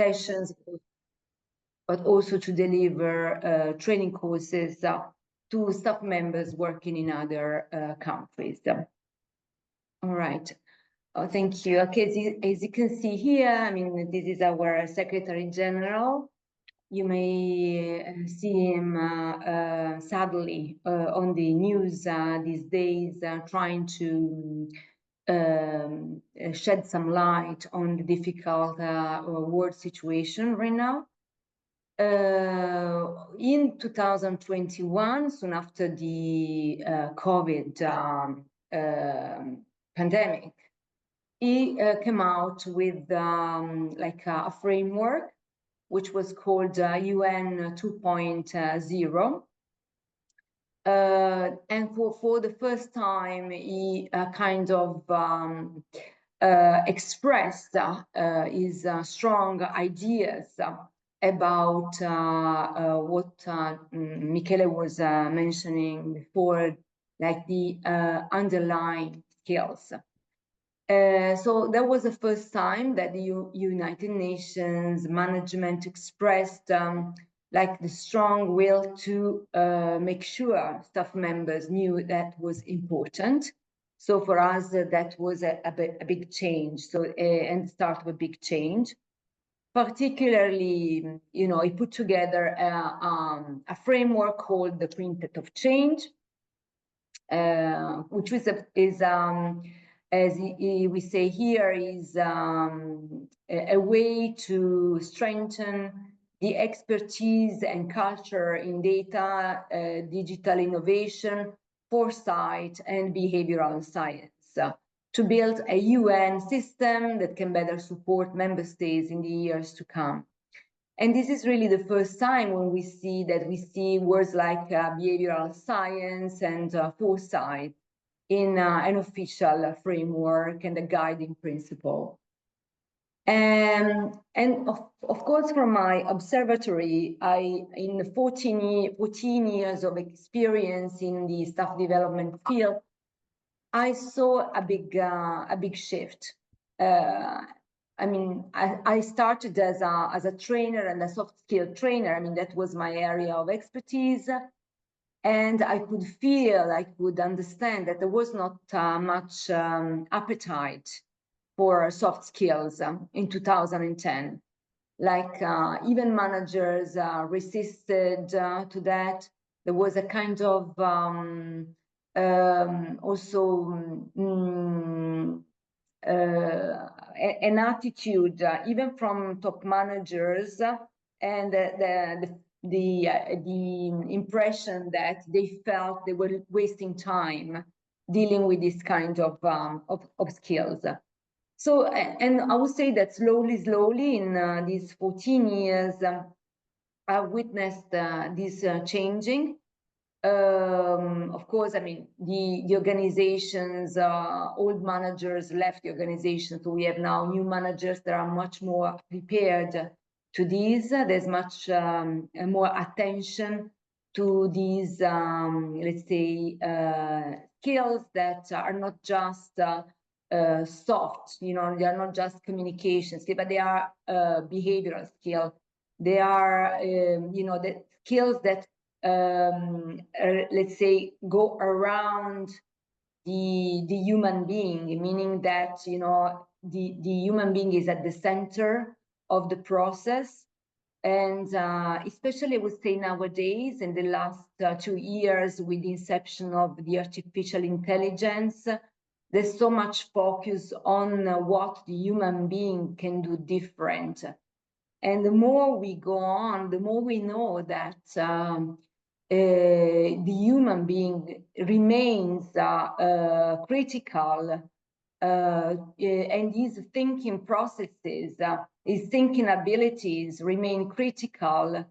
sessions, but also to deliver training courses to staff members working in other countries. All right. Oh, thank you. Okay, as you can see here, I mean, this is our Secretary General. You may see him sadly on the news these days, trying to shed some light on the difficult world situation right now. In 2021, soon after the COVID pandemic, he came out with like a framework, which was called UN 2.0. And for the first time, he kind of expressed his strong ideas about what Michele was mentioning before, like the underlying skills. So that was the first time that the United Nations management expressed like the strong will to make sure staff members knew that was important. So for us, that was a big change. So and the start of a big change. Particularly, you know, he put together a framework called the Quintet of Change, which is as we say here, is a way to strengthen the expertise and culture in data, digital innovation, foresight, and behavioral science, to build a UN system that can better support member states in the years to come. And this is really the first time when we see words like behavioral science and foresight in an official framework and a guiding principle. And of course, from my observatory, in 14 years of experience in the staff development field, I saw a big shift. I mean, I started as a trainer and a soft skill trainer. I mean, that was my area of expertise. And I could feel, I could understand that there was not much appetite for soft skills in 2010. Like even managers resisted to that. There was a kind of also an attitude, even from top managers, and the impression that they felt they were wasting time dealing with this kind of skills. So, and I would say that slowly in these 14 years, I've witnessed this changing. Of course, I mean, the organizations, old managers left the organization, so we have now new managers that are much more prepared to these. There's much more attention to these, let's say, skills that are not just soft, you know, they are not just communication skills, but they are behavioral skills. They are, you know, the skills that, let's say, go around the human being, meaning that, you know, the human being is at the center of the process. And especially, I would say nowadays, in the last 2 years, with the inception of the artificial intelligence, there's so much focus on what the human being can do different. And the more we go on, the more we know that the human being remains critical, and his thinking processes, his thinking abilities remain critical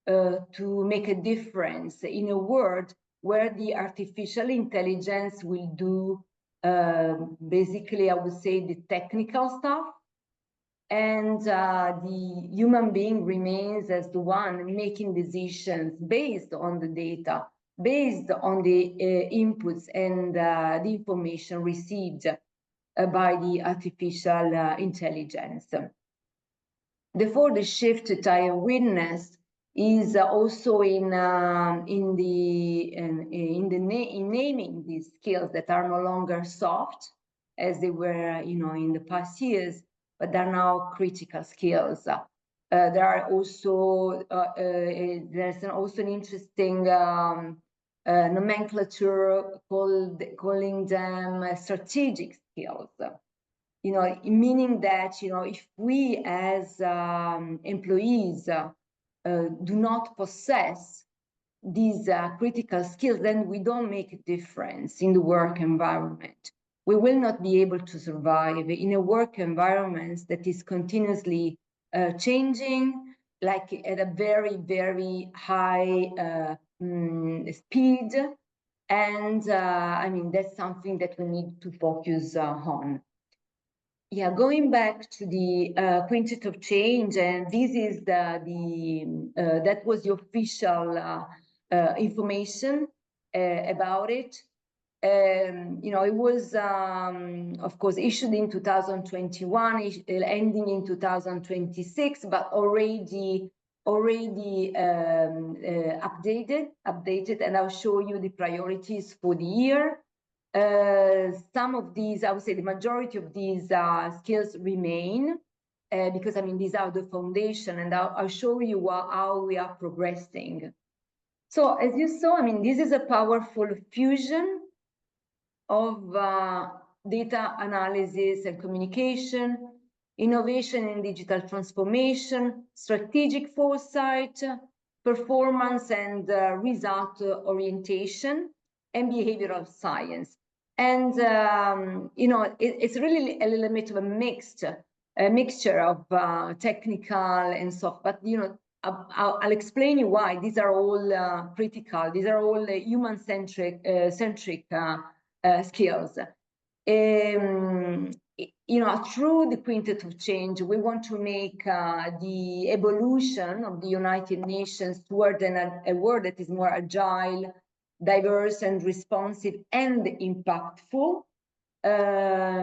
to make a difference in a world where the artificial intelligence will do basically, I would say, the technical stuff, and the human being remains as the one making decisions based on the data, based on the inputs and the information received by the artificial intelligence. Therefore, the shift that I have witnessed is also in naming these skills that are no longer soft as they were, in the past years, but they're now critical skills. There are also there's also an interesting nomenclature calling them strategic skills. Meaning that, if we as employees do not possess these critical skills, then we don't make a difference in the work environment. We will not be able to survive in a work environment that is continuously changing, like at a very, very high speed. And I mean, that's something that we need to focus on. Yeah, going back to the quintet of change, and this is that was the official information about it. It was, of course, issued in 2021, ending in 2026, but already updated, and I'll show you the priorities for the year. Some of these, I would say the majority of these skills remain, because I mean, these are the foundation, and I'll show you how we are progressing. So as you saw, I mean, this is a powerful fusion of data analysis and communication, innovation and digital transformation, strategic foresight, performance and result orientation, and behavioral science. And it's really a little bit of a mixture of technical and soft, but I'll explain you why these are all critical. These are all human-centric skills. Through the quintet of change, we want to make the evolution of the United Nations toward a world that is more agile, diverse and responsive and impactful,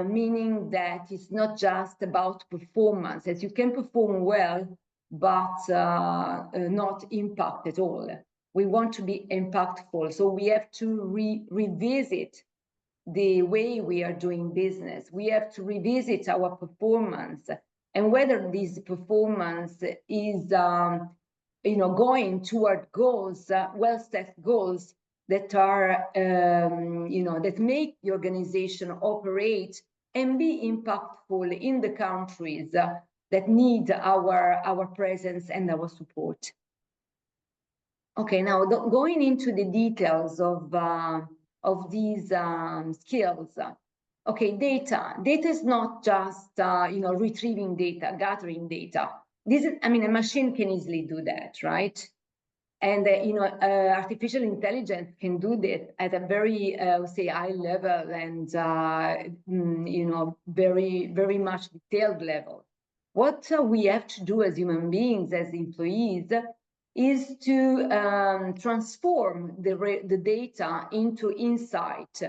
meaning that it's not just about performance, as you can perform well, but not impact at all. We want to be impactful, so we have to revisit the way we are doing business. We have to revisit our performance and whether this performance is going toward goals, well-set goals that are that make the organization operate and be impactful in the countries that need our presence and our support. Okay, now going into the details of these skills. Okay, data is not just retrieving data, gathering data. This is, I mean, a machine can easily do that, right? And artificial intelligence can do that at a very say high level and very, very much detailed level. What we have to do as human beings, as employees, is to transform the data into insight,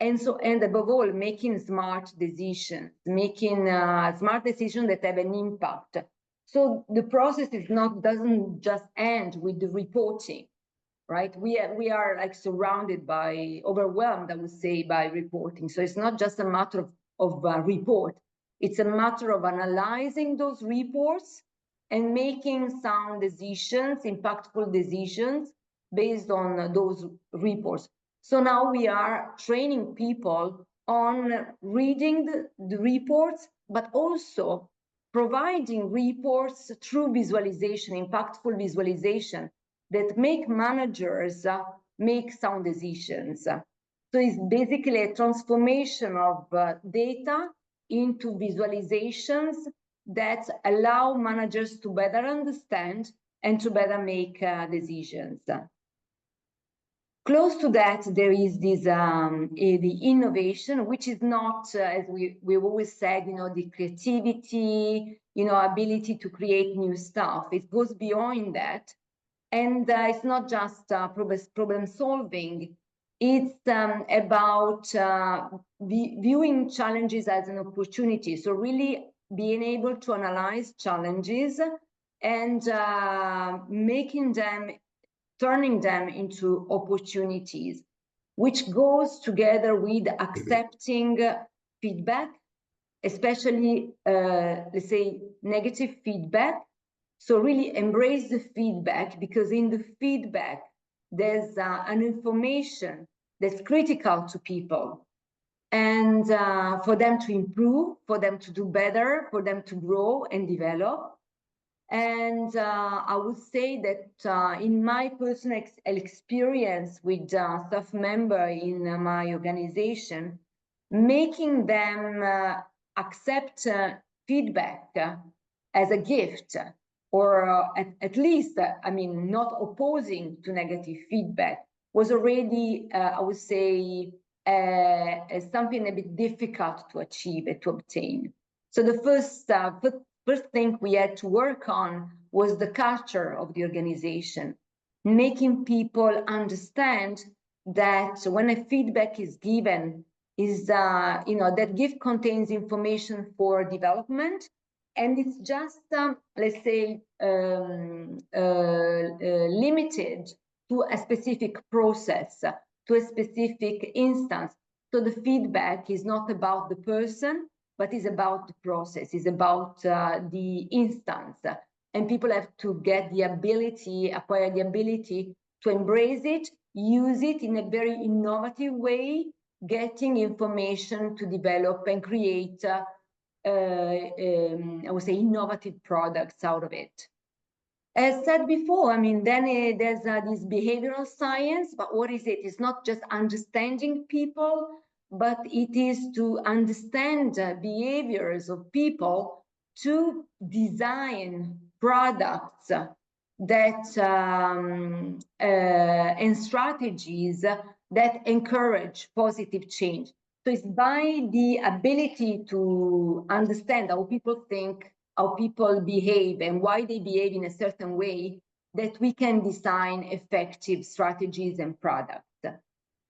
and above all, making smart decisions, making smart decisions that have an impact. So the process doesn't just end with the reporting, right? We are like surrounded by, overwhelmed, I would say, by reporting. So it's not just a matter of report. It's a matter of analyzing those reports and making sound decisions, impactful decisions based on those reports. So now we are training people on reading the reports, but also providing reports through visualization, impactful visualization that make managers make sound decisions. So it's basically a transformation of data into visualizations that allow managers to better understand and to better make decisions. Close to that, there is this the innovation, which is not, as we've always said, the creativity, ability to create new stuff. It goes beyond that, and it's not just problem solving. It's about viewing challenges as an opportunity. So really being able to analyze challenges and turning them into opportunities, which goes together with accepting feedback, especially, let's say, negative feedback. So really embrace the feedback, because in the feedback, there's an information that's critical to people. And for them to improve, for them to do better, for them to grow and develop. And I would say that in my personal experience with staff members in my organization, making them accept feedback as a gift, or at least, I mean, not opposing to negative feedback, was already, I would say, something a bit difficult to achieve and to obtain. So the first thing we had to work on was the culture of the organization, making people understand that when a feedback is given, that gift contains information for development, and it's just, let's say, limited to a specific process, to a specific instance. So the feedback is not about the person, but is about the process, is about the instance. And people have to acquire the ability to embrace it, use it in a very innovative way, getting information to develop and create, I would say, innovative products out of it. As said before, I mean, then there's this behavioral science, but what is it? It's not just understanding people, but it is to understand behaviors of people to design products that and strategies that encourage positive change. So it's by the ability to understand how people think, how people behave, and why they behave in a certain way, that we can design effective strategies and products.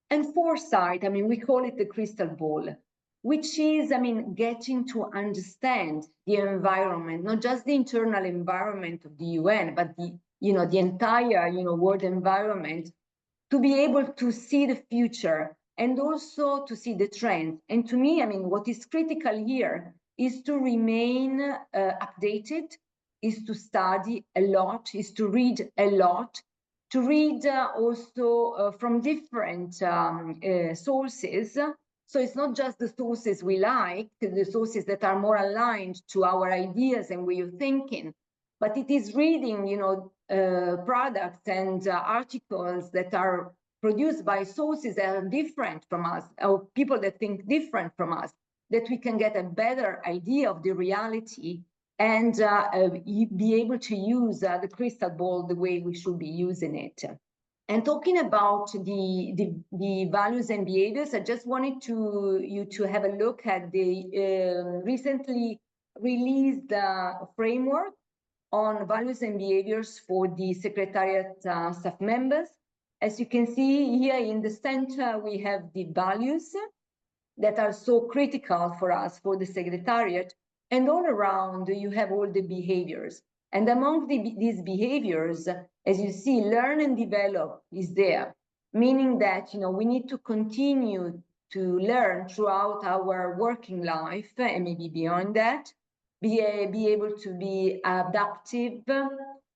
And foresight, I mean, we call it the crystal ball, which is, I mean, getting to understand the environment, not just the internal environment of the UN, but the entire, world environment, to be able to see the future and also to see the trends. And to me, I mean, what is critical here is to remain updated, is to study a lot, is to read a lot, to read also from different sources. So it's not just the sources we like, the sources that are more aligned to our ideas and way of thinking, but it is reading, products and articles that are produced by sources that are different from us, or people that think different from us, that we can get a better idea of the reality and be able to use the crystal ball the way we should be using it. And talking about the values and behaviors, I just wanted you to have a look at the recently released framework on values and behaviors for the Secretariat staff members. As you can see here in the center, we have the values that are so critical for us, for the Secretariat, and all around you have all the behaviors. And among these behaviors, as you see, learn and develop is there, meaning that we need to continue to learn throughout our working life and maybe beyond that, be able to be adaptive,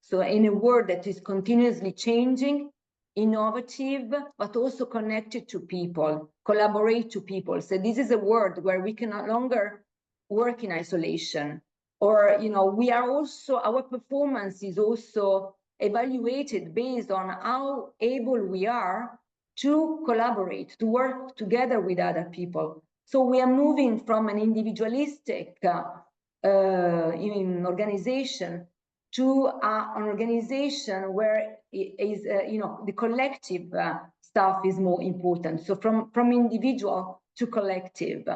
so in a world that is continuously changing, innovative, but also connected to people, collaborate to people. So this is a world where we can no longer work in isolation, or we are also, our performance is also evaluated based on how able we are to collaborate, to work together with other people. So we are moving from an individualistic organization to an organization where the collective stuff is more important. So from individual to collective.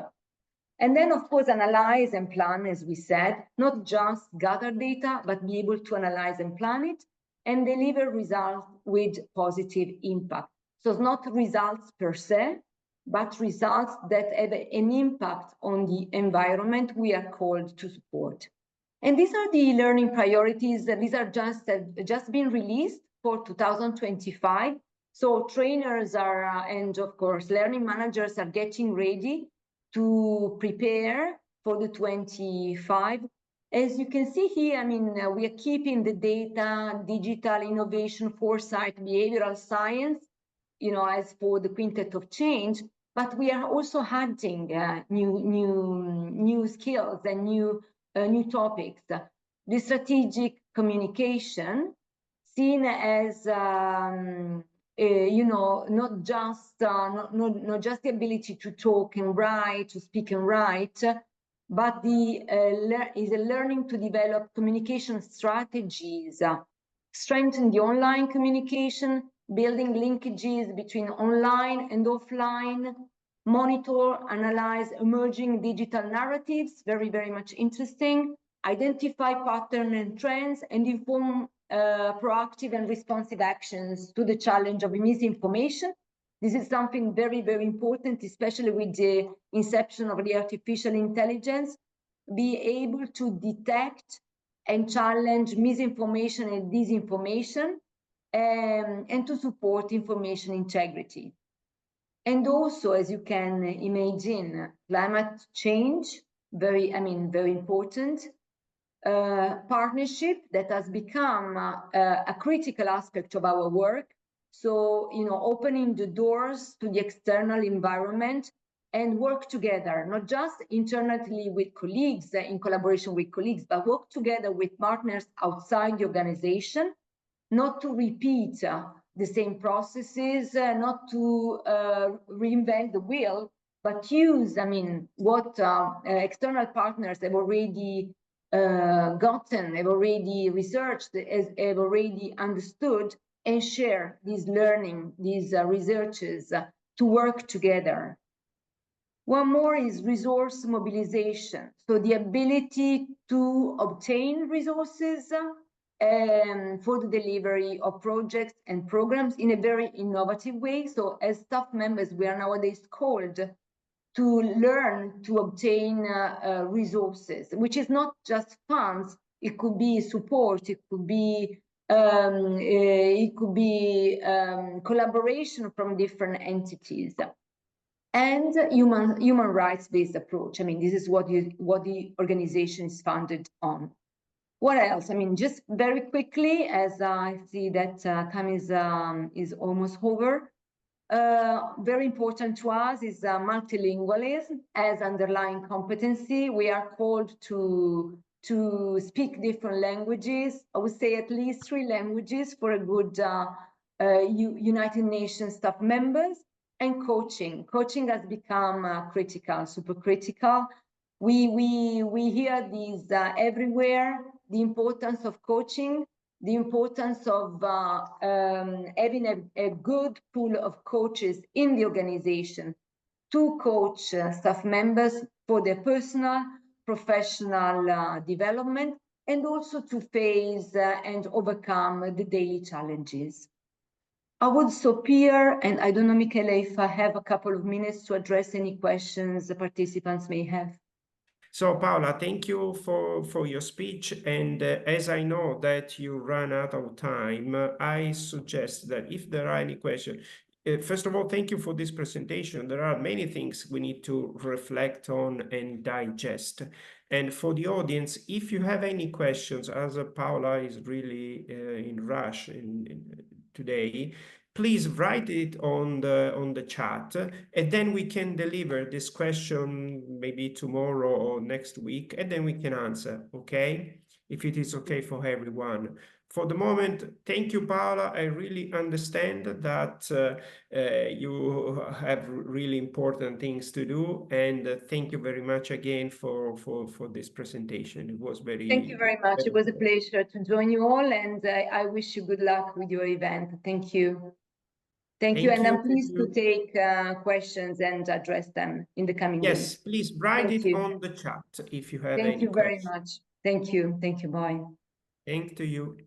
And then, of course, analyze and plan, as we said, not just gather data, but be able to analyze and plan it and deliver results with positive impact. So it's not results per se, but results that have an impact on the environment we are called to support. And these are the learning priorities. These are just been released for 2025. So trainers are, and of course, learning managers are getting ready to prepare for the 25. As you can see here, I mean, we are keeping the data, digital innovation, foresight, behavioral science, you know, as for the quintet of change, but we are also adding new skills and new topics. The strategic communication, seen as you know, not just the ability to talk and write, to speak and write, but is a learning to develop communication strategies, strengthen the online communication, building linkages between online and offline, monitor, analyze emerging digital narratives, very, very much interesting, identify patterns and trends, and inform proactive and responsive actions to the challenge of misinformation. This is something very, very important, especially with the inception of the artificial intelligence, be able to detect and challenge misinformation and disinformation, and to support information integrity. And also, as you can imagine, climate change, very important. Partnership that has become a critical aspect of our work. So, you know, opening the doors to the external environment and work together, not just internally with colleagues, in collaboration with colleagues, but work together with partners outside the organization, not to repeat the same processes, not to reinvent the wheel, but use, I mean, what external partners have already gotten, have already researched, have already understood, and share this learning, these researches to work together. One more is resource mobilization. So the ability to obtain resources for the delivery of projects and programs in a very innovative way. So as staff members, we are nowadays called to learn to obtain resources, which is not just funds. It could be support. It could be collaboration from different entities, and human rights-based approach. I mean, this is what the organization is founded on. What else? I mean, just very quickly, as I see that time is almost over. Very important to us is multilingualism as underlying competency. We are called to speak different languages. I would say at least 3 languages for a good United Nations staff members. And coaching. Coaching has become critical, super critical. We hear these everywhere, the importance of coaching, the importance of having a good pool of coaches in the organization to coach staff members for their personal, professional development, and also to face and overcome the daily challenges. I would stop here, and I don't know, Michele, if I have a couple of minutes to address any questions the participants may have. So, Paola, thank you for your speech. And as I know that you run out of time, I suggest that if there are any questions, first of all, thank you for this presentation. There are many things we need to reflect on and digest. And for the audience, if you have any questions, as Paola is really in rush today, please write it on the chat, and then we can deliver this question maybe tomorrow or next week, and then we can answer, okay? If it is okay for everyone. For the moment, thank you, Paola. I really understand that you have really important things to do, and thank you very much again for this presentation. It was very... Thank you very much. It was a pleasure to join you all, and I wish you good luck with your event. Thank you. Thank you, and I'm pleased to take questions and address them in the coming weeks. Yes, please write it on the chat if you have any questions. Thank you very much. Thank you. Thank you. Bye. Thank to you.